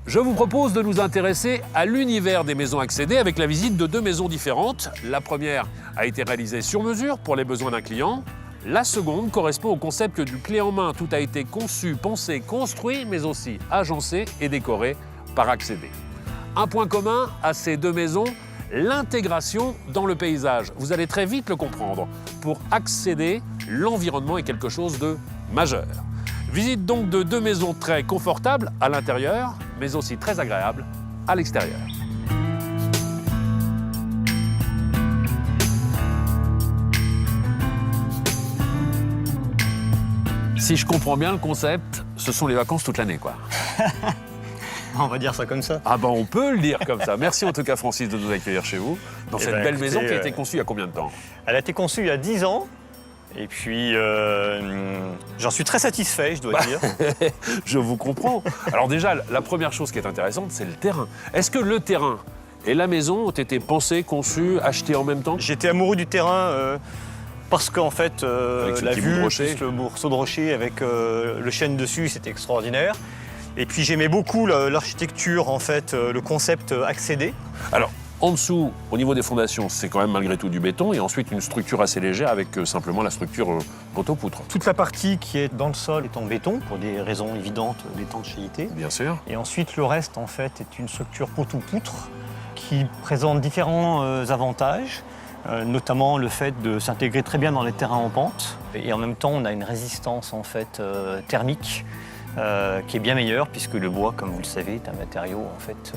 Je vous propose de nous intéresser à l'univers des maisons accédées avec la visite de 2 maisons différentes. La première a été réalisée sur mesure pour les besoins d'un client. La seconde correspond au concept du clé en main. Tout a été conçu, pensé, construit, mais aussi agencé et décoré par Accédé. Un point commun à ces 2 maisons, l'intégration dans le paysage. Vous allez très vite le comprendre. Pour Accédé, l'environnement est quelque chose de majeur. Visite donc de 2 maisons très confortables à l'intérieur, mais aussi très agréables à l'extérieur. Si je comprends bien le concept, ce sont les vacances toute l'année, quoi. On va dire ça comme ça. Ah ben on peut le dire comme ça. Merci en tout cas Francis de nous accueillir chez vous, dans cette belle écoutez, maison qui a été conçue il y a combien de temps? Elle a été conçue il y a 10 ans. Et puis, j'en suis très satisfait, je dois dire. Je vous comprends. Alors déjà, la première chose qui est intéressante, c'est le terrain. Est-ce que le terrain et la maison ont été pensés, conçus, achetés en même temps? J'étais amoureux du terrain parce qu'en fait, Avec la ce petit bout de vue, rocher. plus le morceau de rocher avec le chêne dessus, c'était extraordinaire. Et puis j'aimais beaucoup l'architecture, en fait, le concept Accédé. Alors, en dessous, au niveau des fondations, c'est quand même malgré tout du béton et ensuite une structure assez légère avec simplement la structure poteau-poutre. Toute la partie qui est dans le sol est en béton, pour des raisons évidentes d'étanchéité. Bien sûr. Et ensuite, le reste, en fait, est une structure poteau-poutre qui présente différents avantages, notamment le fait de s'intégrer très bien dans les terrains en pente. Et en même temps, on a une résistance, en fait, thermique qui est bien meilleure, puisque le bois, comme vous le savez, est un matériau, en fait,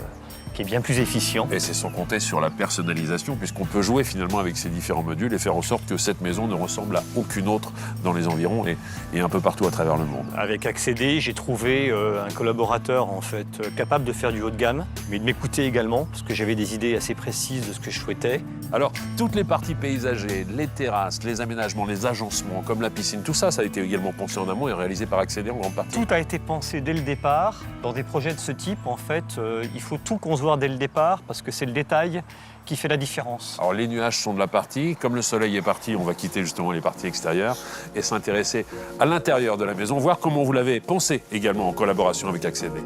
qui est bien plus efficient. Et c'est sans compter sur la personnalisation, puisqu'on peut jouer finalement avec ces différents modules et faire en sorte que cette maison ne ressemble à aucune autre dans les environs et un peu partout à travers le monde. Avec Accédé, j'ai trouvé un collaborateur en fait capable de faire du haut de gamme, mais de m'écouter également, parce que j'avais des idées assez précises de ce que je souhaitais. Alors, toutes les parties paysagées, les terrasses, les aménagements, les agencements, comme la piscine, tout ça, ça a été également pensé en amont et réalisé par Accédé en grande partie. Tout a été pensé dès le départ. Dans des projets de ce type, en fait, il faut tout concevoir dès le départ, parce que c'est le détail qui fait la différence. Alors les nuages sont de la partie, comme le soleil est parti, on va quitter justement les parties extérieures et s'intéresser à l'intérieur de la maison, voir comment vous l'avez pensé également en collaboration avec Accédé.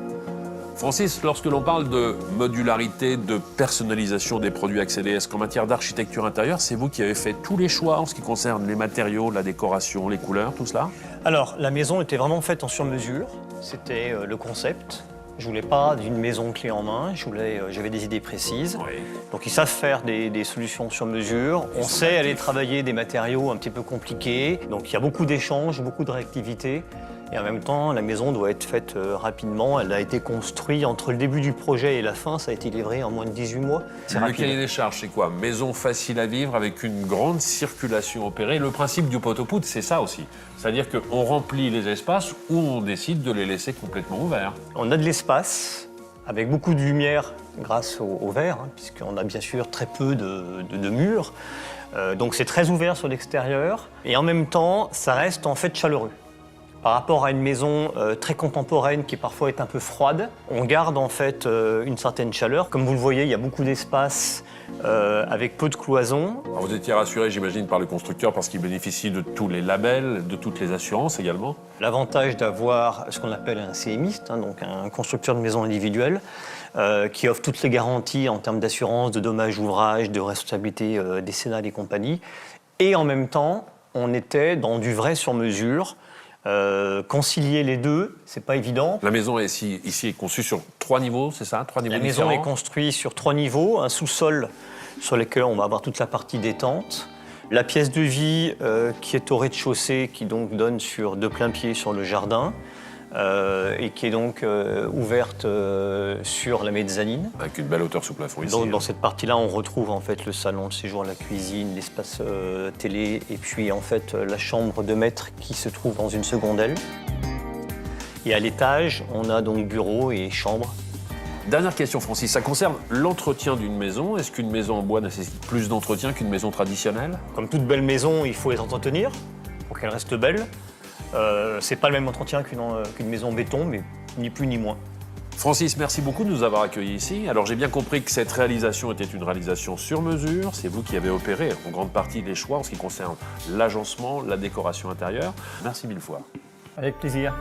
Francis, lorsque l'on parle de modularité, de personnalisation des produits Accédé, est-ce qu'en matière d'architecture intérieure, c'est vous qui avez fait tous les choix en ce qui concerne les matériaux, la décoration, les couleurs, tout cela? Alors, la maison était vraiment faite en sur-mesure. C'était le concept. Je voulais pas d'une maison clé en main, j'avais des idées précises. Oui. Donc ils savent faire des solutions sur mesure. On sait aller travailler des matériaux un petit peu compliqués. Donc il y a beaucoup d'échanges, beaucoup de réactivité. Et en même temps, la maison doit être faite rapidement. Elle a été construite entre le début du projet et la fin. Ça a été livré en moins de 18 mois. C'est Le rapide. cahier des charges, c'est quoi? Maison facile à vivre avec une grande circulation opérée. Le principe du poteau-poutre, c'est ça aussi. C'est-à-dire qu'on remplit les espaces ou on décide de les laisser complètement ouverts. On a de l'espace avec beaucoup de lumière grâce au verre, hein, puisqu'on a bien sûr très peu de murs. Donc c'est très ouvert sur l'extérieur. Et en même temps, ça reste en fait chaleureux. Par rapport à une maison très contemporaine qui parfois est un peu froide, on garde en fait une certaine chaleur. Comme vous le voyez, il y a beaucoup d'espace avec peu de cloisons. Alors vous étiez rassuré, j'imagine, par le constructeur parce qu'il bénéficie de tous les labels, de toutes les assurances également. L'avantage d'avoir ce qu'on appelle un CMiste, hein, donc un constructeur de maison individuelle, qui offre toutes les garanties en termes d'assurance, de dommages ouvrages, de responsabilité décennale et compagnie. Et en même temps, on était dans du vrai sur-mesure. Concilier les deux, c'est pas évident. La maison ici est conçue sur 3 niveaux, c'est ça? 3 niveaux La maison différents. est construite sur 3 niveaux, un sous-sol sur lequel on va avoir toute la partie détente, la pièce de vie qui est au rez-de-chaussée, qui donc donne sur de plein pied sur le jardin, et qui est donc ouverte sur la mezzanine. Avec une belle hauteur sous plafond ici. Donc, dans cette partie-là, on retrouve en fait le salon, le séjour, la cuisine, l'espace télé, et puis en fait la chambre de maître qui se trouve dans une seconde aile. Et à l'étage, on a donc bureau et chambre. Dernière question, Francis, ça concerne l'entretien d'une maison. Est-ce qu'une maison en bois nécessite plus d'entretien qu'une maison traditionnelle? Comme toute belle maison, il faut les entretenir pour qu'elle reste belle. C'est pas le même entretien qu'une maison en béton, mais ni plus ni moins. Francis, merci beaucoup de nous avoir accueillis ici. Alors j'ai bien compris que cette réalisation était une réalisation sur mesure. C'est vous qui avez opéré en grande partie les choix en ce qui concerne l'agencement, la décoration intérieure. Merci mille fois. Avec plaisir.